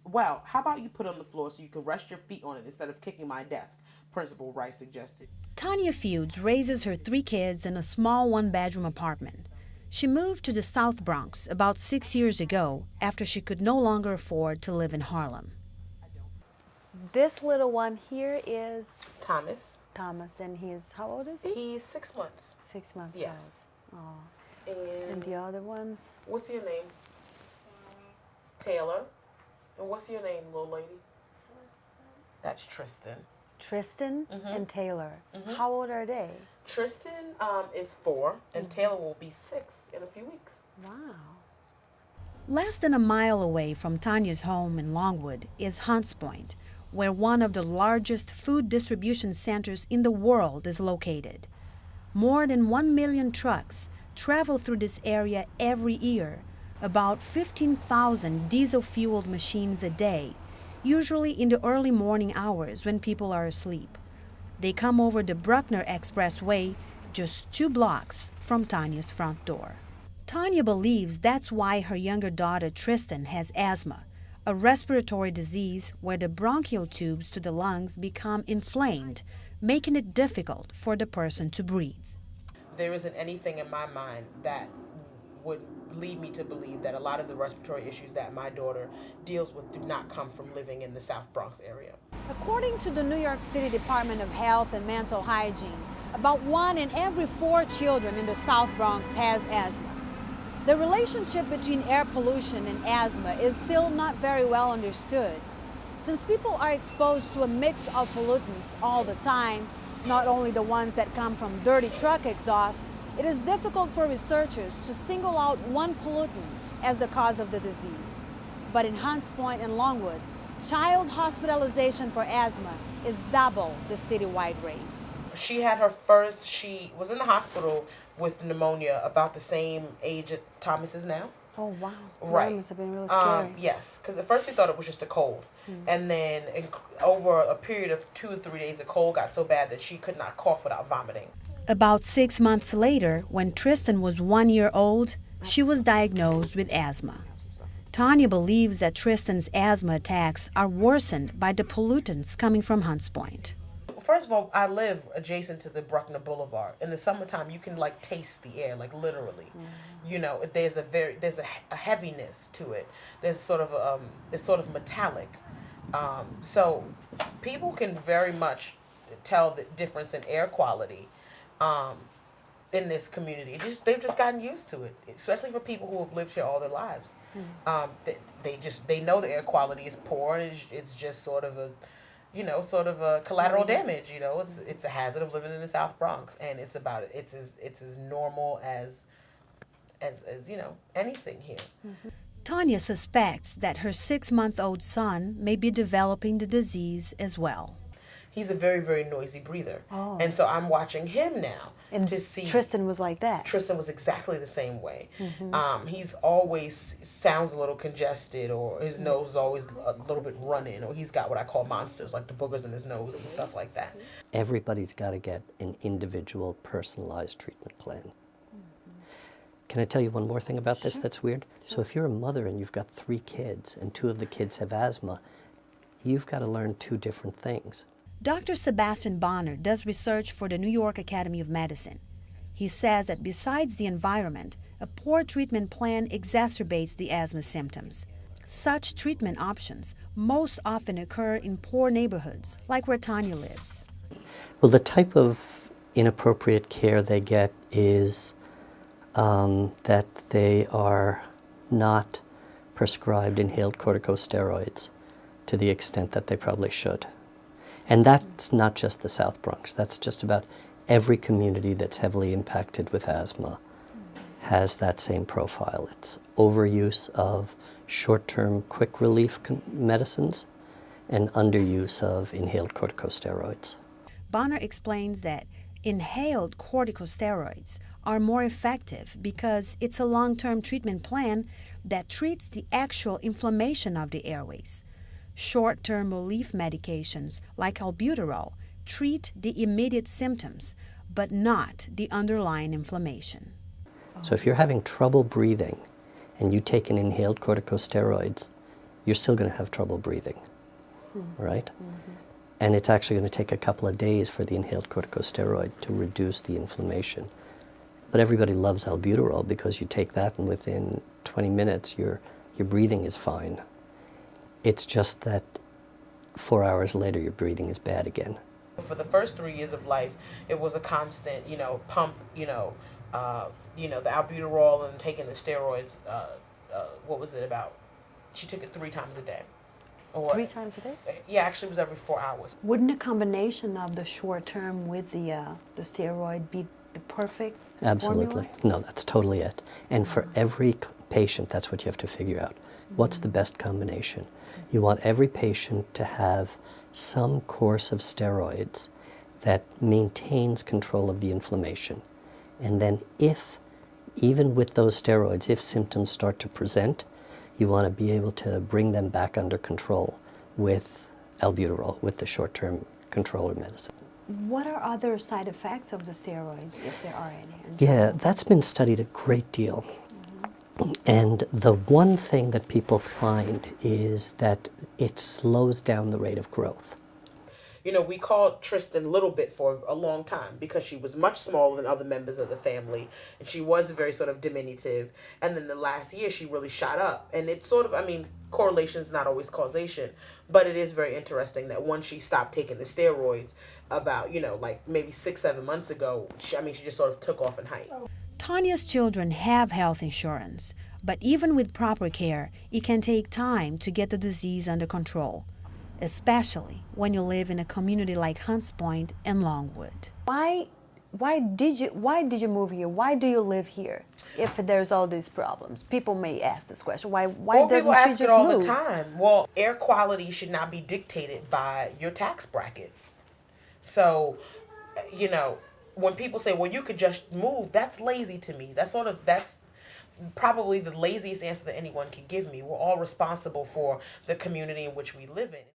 Well, how about you put it on the floor so you can rest your feet on it instead of kicking my desk, Principal Rice suggested. Tanya Feuds raises her 3 kids in a small one-bedroom apartment. She moved to the South Bronx about 6 years ago after she could no longer afford to live in Harlem. This little one here is Thomas. Thomas, and he's, how old is he? He's 6 months. 6 months Yes. old. Oh. And the other ones? What's your name? Taylor. And what's your name, little lady? That's Tristan. Tristan and Taylor. How old are they? Tristan is 4, and Taylor will be 6 in a few weeks. Wow. Less than a mile away from Tanya's home in Longwood is Hunts Point, where one of the largest food distribution centers in the world is located. More than 1 million trucks travel through this area every year, about 15,000 diesel-fueled machines a day, usually in the early morning hours when people are asleep. They come over the Bruckner Expressway, just 2 blocks from Tanya's front door. Tanya believes that's why her younger daughter Tristan has asthma, a respiratory disease where the bronchial tubes to the lungs become inflamed, making it difficult for the person to breathe. There isn't anything in my mind that would lead me to believe that a lot of the respiratory issues that my daughter deals with do not come from living in the South Bronx area. According to the New York City Department of Health and Mental Hygiene, about 1 in every 4 children in the South Bronx has asthma. The relationship between air pollution and asthma is still not very well understood. Since people are exposed to a mix of pollutants all the time, not only the ones that come from dirty truck exhaust, it is difficult for researchers to single out one pollutant as the cause of the disease. But in Hunts Point and Longwood, child hospitalization for asthma is double the citywide rate. She was in the hospital with pneumonia about the same age that Thomas is now. Oh, wow. Right. That must have been really scary. Yes, because at first we thought it was just a cold. And then over a period of 2 or 3 days, the cold got so bad that she could not cough without vomiting. About 6 months later, when Tristan was 1 year old, she was diagnosed with asthma. Tanya believes that Tristan's asthma attacks are worsened by the pollutants coming from Hunts Point. First of all, I live adjacent to the Bruckner Boulevard. In the summertime, you can like taste the air, like literally. You know, there's a heaviness to it. There's sort of it's sort of metallic. So people can very much tell the difference in air quality in this community. They've just gotten used to it, especially for people who have lived here all their lives. They know the air quality is poor, and it's just sort of a collateral damage. You know, it's a hazard of living in the South Bronx, and it's as normal as anything here. Tanya suspects that her 6-month-old son may be developing the disease as well. He's a very, very noisy breather. Oh. And so I'm watching him now to see. Tristan was like that? Tristan was exactly the same way. He's always sounds a little congested, or his nose is always a little bit running, or he's got what I call monsters, like the boogers in his nose and stuff like that. Everybody's got to get an individual, personalized treatment plan. Can I tell you one more thing about this that's weird? So if you're a mother and you've got 3 kids, and 2 of the kids have asthma, you've got to learn 2 different things. Dr. Sebastian Bonner does research for the New York Academy of Medicine. He says that besides the environment, a poor treatment plan exacerbates the asthma symptoms. Such treatment options most often occur in poor neighborhoods, like where Tanya lives. Well, the type of inappropriate care they get is that they are not prescribed inhaled corticosteroids to the extent that they probably should. And that's not just the South Bronx. That's just about every community that's heavily impacted with asthma has that same profile. It's overuse of short-term quick relief medicines and underuse of inhaled corticosteroids. Bonner explains that inhaled corticosteroids are more effective because it's a long-term treatment plan that treats the actual inflammation of the airways. Short-term relief medications like albuterol treat the immediate symptoms, but not the underlying inflammation. So if you're having trouble breathing and you take an inhaled corticosteroids, you're still going to have trouble breathing, right? And it's actually going to take a couple of days for the inhaled corticosteroid to reduce the inflammation. But everybody loves albuterol because you take that and within 20 minutes your breathing is fine. It's just that 4 hours later your breathing is bad again. For the first 3 years of life, it was a constant, pump, the albuterol and taking the steroids. What was it about? She took it 3 times a day. Or, 3 times a day? Yeah, actually it was every 4 hours. Wouldn't a combination of the short term with the steroid be the perfect Absolutely. formula? No, that's totally it. And for every patient, that's what you have to figure out. What's the best combination? You want every patient to have some course of steroids that maintains control of the inflammation. And then even with those steroids, if symptoms start to present, you want to be able to bring them back under control with albuterol, with the short-term controller medicine. What are other side effects of the steroids, if there are any? Yeah, that's been studied a great deal. And the one thing that people find is that it slows down the rate of growth. We called Tristan Little Bit for a long time because she was much smaller than other members of the family, and she was very sort of diminutive. And then the last year, she really shot up. And it's sort of, correlation is not always causation, but it is very interesting that once she stopped taking the steroids, about, like maybe 6-7 months ago, she just sort of took off in height. Tanya's children have health insurance, but even with proper care, it can take time to get the disease under control, especially when you live in a community like Hunts Point and Longwood. Why did you move here? Why do you live here if there's all these problems? People may ask this question. Why well, doesn't people she ask just it all move? the time. Well, air quality should not be dictated by your tax bracket. So, when people say, well, you could just move, that's lazy to me. That's probably the laziest answer that anyone could give me. We're all responsible for the community in which we live in.